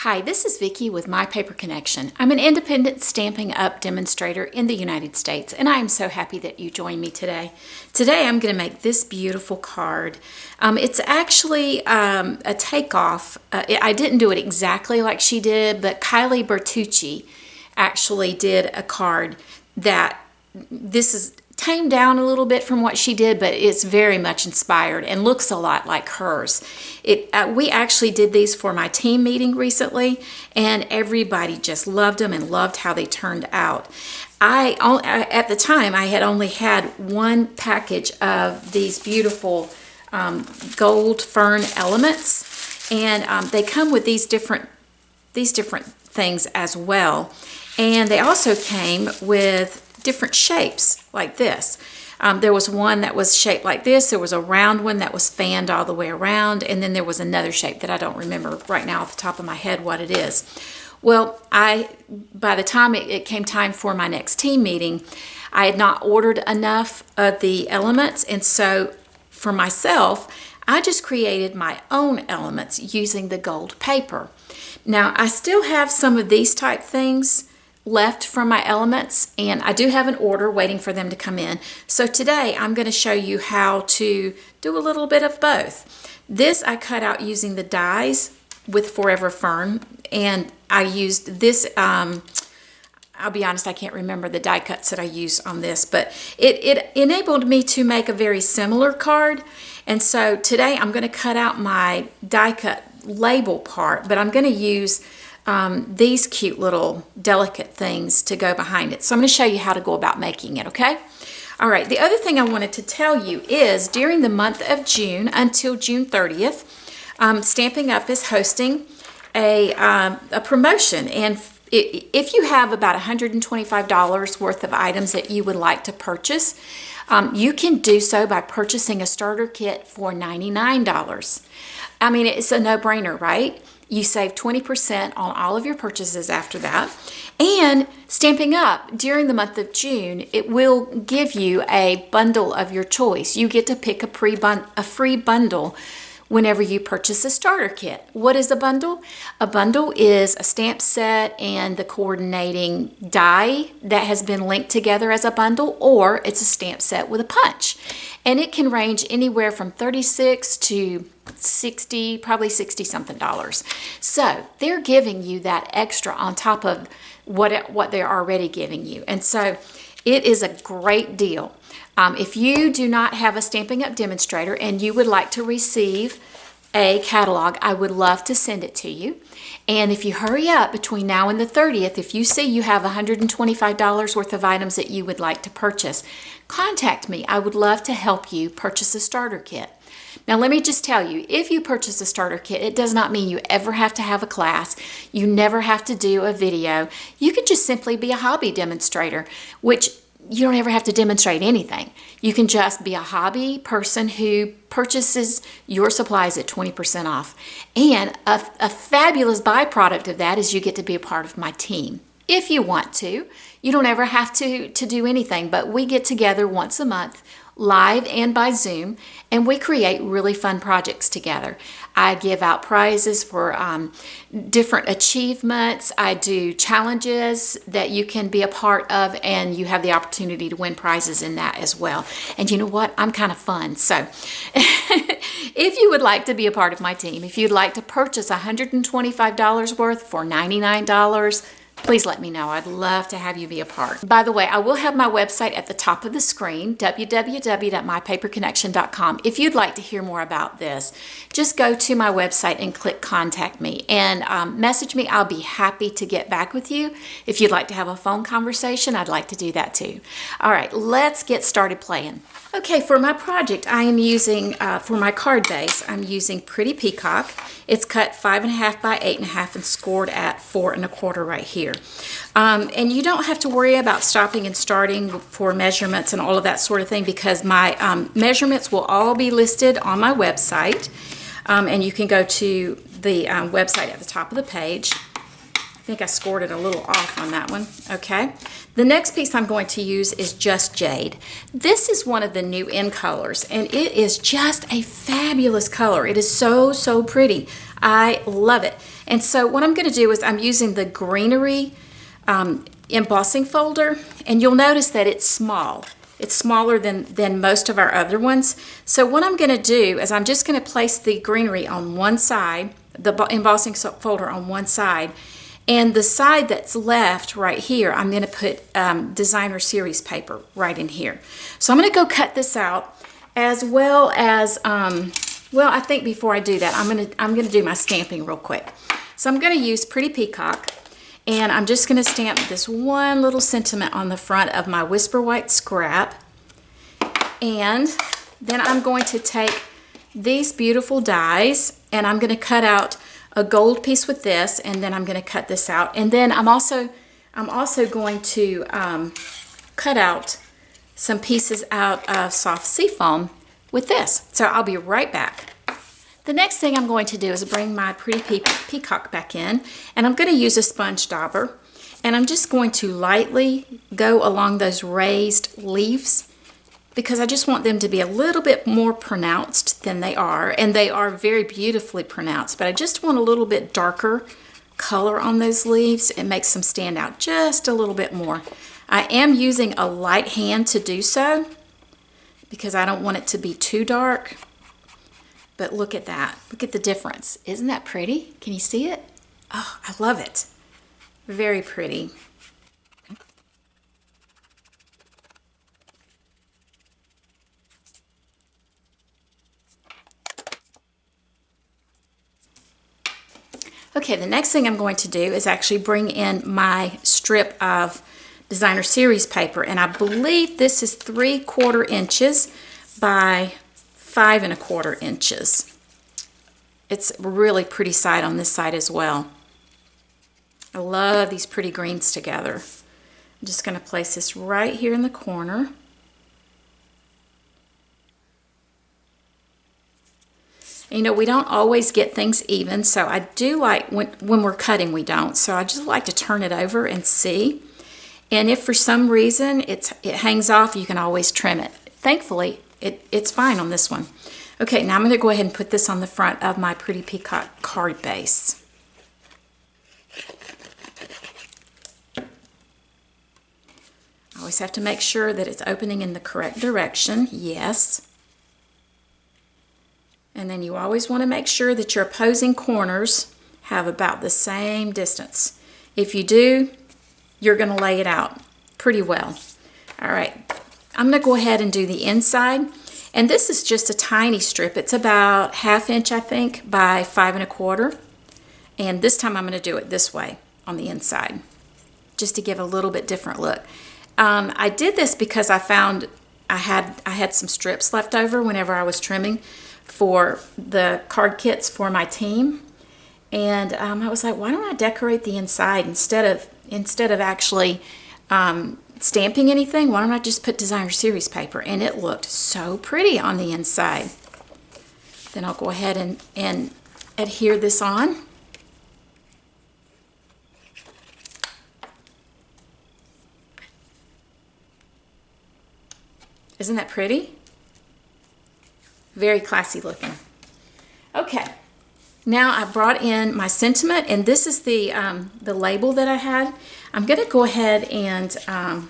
Hi, this is Vicki with My Paper Connection. I'm an independent Stampin' Up! Demonstrator in the United States, and I am so happy that you joined me today. Today I'm going to make this beautiful card. It's actually a takeoff. I didn't do it exactly like she did, but Kylie Bertucci actually did a card that this is tamed down a little bit from what she did, but it's very much inspired and looks a lot like hers. We actually did these for my team meeting recently, and everybody just loved them and loved how they turned out. At the time, I had only had one package of these beautiful gold fern elements, and they come with these different things as well. And they also came with different shapes like this. There was one that was shaped like this. There was a round one that was fanned all the way around, and then there was another shape that I don't remember right now off the top of my head what it is. Well, by the time it came time for my next team meeting, I had not ordered enough of the elements, and so for myself, I just created my own elements using the gold paper. Now, I still have some of these type things left from my elements, and I do have an order waiting for them to come in. So today I'm going to show you how to do a little bit of both. This I cut out using the dies with Forever Fern, and I used this, I'll be honest, I can't remember the die cuts that I used on this, but it enabled me to make a very similar card. And so today I'm going to cut out my die cut label part, but I'm going to use these cute little delicate things to go behind it. So I'm going to show you how to go about making it, okay? All right, the other thing I wanted to tell you is during the month of June until June 30th, Stampin' Up! Is hosting a promotion. And if you have about $125 worth of items that you would like to purchase, you can do so by purchasing a starter kit for $99. I mean, it's a no-brainer, right? You save 20% on all of your purchases after that. And Stampin' Up! During the month of June, it will give you a bundle of your choice. You get to pick a free bundle whenever you purchase a starter kit. What is a bundle? A bundle is a stamp set and the coordinating die that has been linked together as a bundle, or it's a stamp set with a punch. And it can range anywhere from $36 to $60, probably $60 something. So they're giving you that extra on top of what they're already giving you. And so it is a great deal. If you do not have a Stampin' Up! Demonstrator and you would like to receive a catalog, I would love to send it to you. And if you hurry up between now and the 30th, if you see you have $125 worth of items that you would like to purchase, contact me. I would love to help you purchase a starter kit. Now, let me just tell you, if you purchase a starter kit, it does not mean you ever have to have a class. You never have to do a video. You can just simply be a hobby demonstrator, which you don't ever have to demonstrate anything. You can just be a hobby person who purchases your supplies at 20% off. And a fabulous byproduct of that is you get to be a part of my team. If you want to, you don't ever have to do anything, but we get together once a month, live and by Zoom, and we create really fun projects together. I give out prizes for different achievements. I do challenges that you can be a part of, and you have the opportunity to win prizes in that as well. And you know what? I'm kind of fun. So if you would like to be a part of my team, if you'd like to purchase $125 worth for $99, please let me know. I'd love to have you be a part. By the way, I will have my website at the top of the screen, www.mypaperconnection.com. If you'd like to hear more about this, just go to my website and click Contact Me and message me. I'll be happy to get back with you. If you'd like to have a phone conversation, I'd like to do that too. All right, let's get started playing. Okay, for my project, I am using, for my card base, I'm using Pretty Peacock. It's cut 5.5 by 8.5 and scored at 4 1/4 right here. And you don't have to worry about stopping and starting for measurements and all of that sort of thing, because my measurements will all be listed on my website. And you can go to the website at the top of the page. I think I scored it a little off on that one. Okay. The next piece I'm going to use is Just Jade. This is one of the new in colors, and it is just a fabulous color. It is so, so pretty. I love it. And so what I'm going to do is I'm using the Greenery embossing folder, and you'll notice that it's small. It's smaller than most of our other ones. So what I'm going to do is I'm just going to place the Greenery on one side, the embossing folder on one side, and the side that's left right here, I'm going to put designer series paper right in here. So I'm going to go cut this out, as well as, well, I think before I do that, I'm going to do my stamping real quick. So I'm going to use Pretty Peacock, and I'm just going to stamp this one little sentiment on the front of my Whisper White scrap. And then I'm going to take these beautiful dies, and I'm going to cut out a gold piece with this, and then I'm going to cut this out. And then I'm also going to cut out some pieces out of soft seafoam with this. So I'll be right back. The next thing I'm going to do is bring my Pretty Peacock back in, and I'm going to use a sponge dauber, and I'm just going to lightly go along those raised leaves, because I just want them to be a little bit more pronounced than they are, and they are very beautifully pronounced, but I just want a little bit darker color on those leaves. It makes them stand out just a little bit more. I am using a light hand to do so, because I don't want it to be too dark. But look at that. Look at the difference. Isn't that pretty? Can you see it? Oh, I love it. Very pretty. Okay, the next thing I'm going to do is actually bring in my strip of designer series paper, and I believe this is 3/4 inches by 5¼ inches. It's really pretty side on this side as well. I love these pretty greens together. I'm just going to place this right here in the corner. You know, we don't always get things even, so I do like, when we're cutting we don't, so I just like to turn it over and see. And if for some reason it hangs off, you can always trim it. Thankfully, it's fine on this one. Okay, now I'm going to go ahead and put this on the front of my Pretty Peacock card base. I always have to make sure that it's opening in the correct direction. Yes. And then you always want to make sure that your opposing corners have about the same distance. If you do, you're going to lay it out pretty well. All right, I'm going to go ahead and do the inside. And this is just a tiny strip. It's about 1/2 inch, I think, by 5¼ And this time I'm going to do it this way on the inside, just to give a little bit different look. I did this because I found I had some strips left over whenever I was trimming for the card kits for my team, and I was like, why don't I decorate the inside instead of actually stamping anything? Why don't I just put designer series paper? And it looked so pretty on the inside. Then I'll go ahead and adhere this on. Isn't that pretty? Very classy looking. Okay, now I brought in my sentiment, and this is the label that I had. I'm going to go ahead and I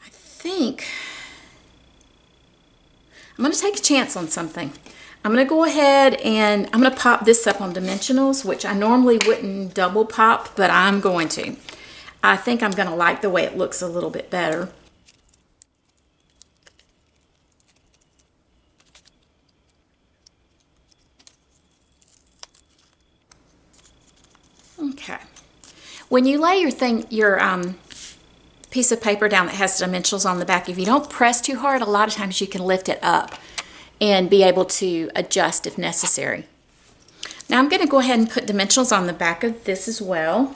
think I'm going to take a chance on something. I'm going to go ahead and I'm going to pop this up on dimensionals, which I normally wouldn't double pop, but I'm going to. I think I'm going to like the way it looks a little bit better. Okay. When you lay your piece of paper down that has dimensionals on the back, if you don't press too hard, a lot of times you can lift it up and be able to adjust if necessary. Now I'm going to go ahead and put dimensionals on the back of this as well.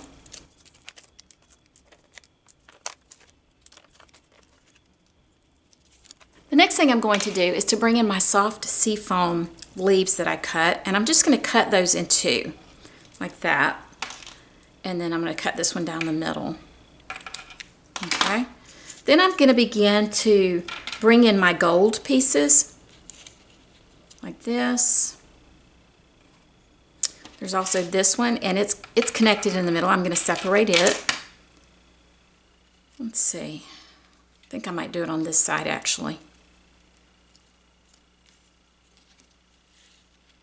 The next thing I'm going to do is to bring in my soft seafoam leaves that I cut, and I'm just going to cut those in two, like that. And then I'm going to cut this one down the middle. Okay. Then I'm going to begin to bring in my gold pieces, like this. There's also this one, and it's connected in the middle. I'm going to separate it. Let's see. I think I might do it on this side actually.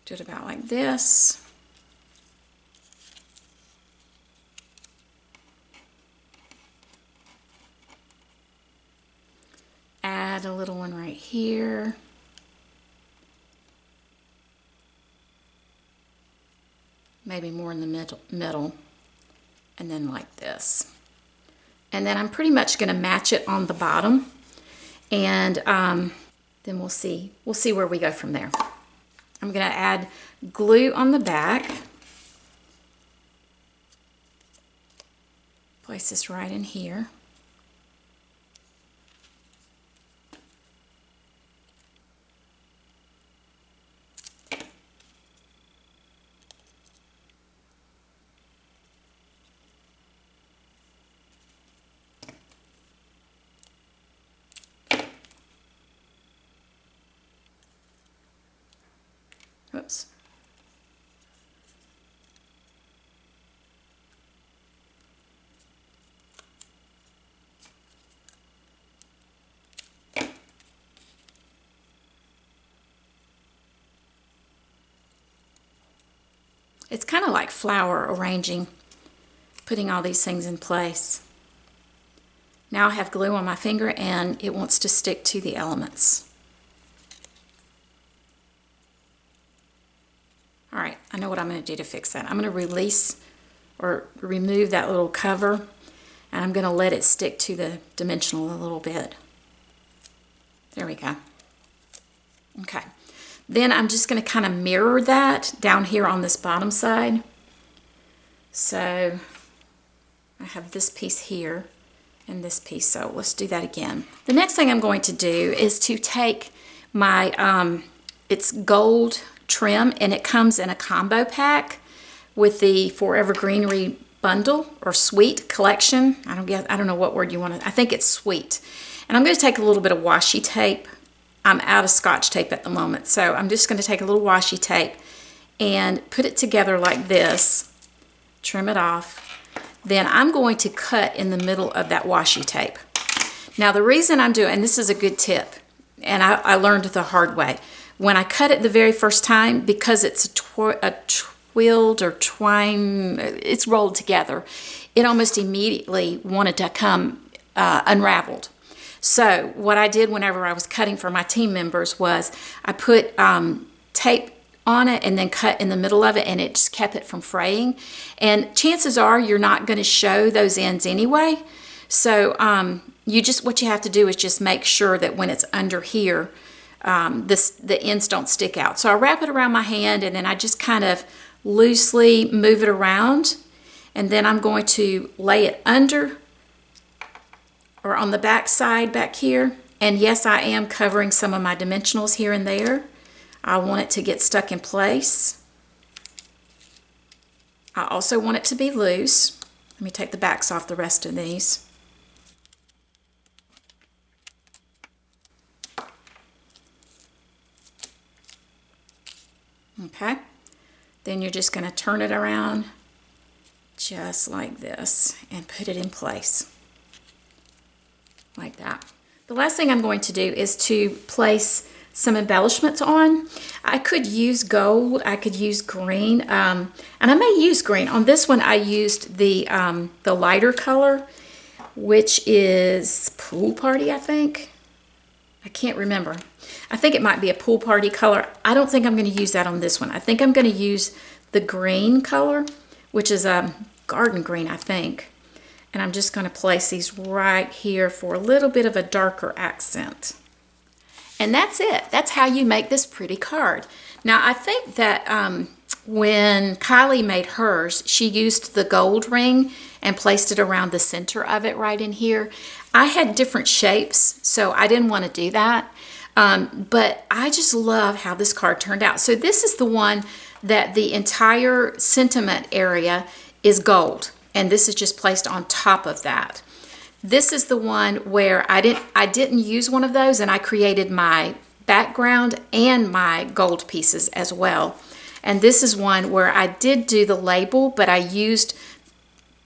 Do it about like this. Add a little one right here. Maybe more in the middle. And then like this. And then I'm pretty much going to match it on the bottom. And then we'll see where we go from there. I'm going to add glue on the back. Place this right in here. Oops. It's kind of like flower arranging, putting all these things in place. Now I have glue on my finger and it wants to stick to the elements. All right, I know what I'm going to do to fix that. I'm going to release or remove that little cover, and I'm going to let it stick to the dimensional a little bit. There we go. Okay. Then I'm just going to kind of mirror that down here on this bottom side. So I have this piece here and this piece, so let's do that again. The next thing I'm going to do is to take my, it's gold trim, and it comes in a combo pack with the Forever Greenery bundle or suite collection. I don't know what word you want to, I think it's suite. And I'm going to take a little bit of washi tape. I'm out of Scotch tape at the moment, so I'm just going to take a little washi tape and put it together like this, trim it off. Then I'm going to cut in the middle of that washi tape. Now the reason I'm doing, and this is a good tip, and I learned the hard way. When I cut it the very first time, because it's a twilled or twine, it's rolled together, it almost immediately wanted to come unraveled. So what I did whenever I was cutting for my team members was I put tape on it and then cut in the middle of it, and it just kept it from fraying. And chances are you're not going to show those ends anyway. So what you have to do is just make sure that when it's under here, the ends don't stick out. So I wrap it around my hand, and then I just kind of loosely move it around, and then I'm going to lay it under or on the back side back here. And yes, I am covering some of my dimensionals here and there. I want it to get stuck in place. I also want it to be loose. Let me take the backs off the rest of these. Okay, then you're just going to turn it around just like this and put it in place like that. The last thing I'm going to do is to place some embellishments on. I could use gold, I could use green, and I may use green. On this one I used the lighter color, which is Pool Party, I think. I can't remember. I think it might be a Pool Party color. I don't think I'm going to use that on this one. I think I'm going to use the green color, which is a garden green, I think. And I'm just going to place these right here for a little bit of a darker accent. And that's it. That's how you make this pretty card. Now, I think that when Kylie made hers, she used the gold ring and placed it around the center of it right in here. I had different shapes, so I didn't want to do that. But I just love how this card turned out. So this is the one that the entire sentiment area is gold, and this is just placed on top of that. This is the one where I didn't use one of those, and I created my background and my gold pieces as well. And this is one where I did do the label, but I used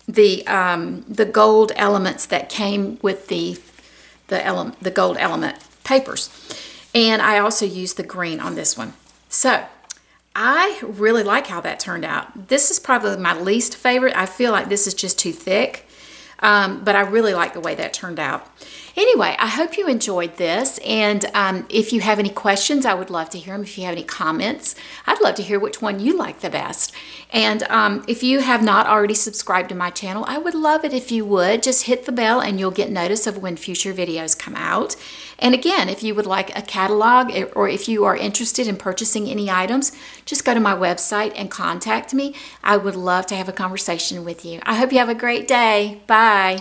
the gold elements that came with the gold element papers. And I also used the green on this one. So I really like how that turned out. This is probably my least favorite. I feel like this is just too thick, but I really like the way that turned out. Anyway, I hope you enjoyed this, and if you have any questions, I would love to hear them. If you have any comments, I'd love to hear which one you like the best. And if you have not already subscribed to my channel, I would love it if you would. Just hit the bell and you'll get notice of when future videos come out. And again, if you would like a catalog, or if you are interested in purchasing any items, just go to my website and contact me. I would love to have a conversation with you. I hope you have a great day. Bye.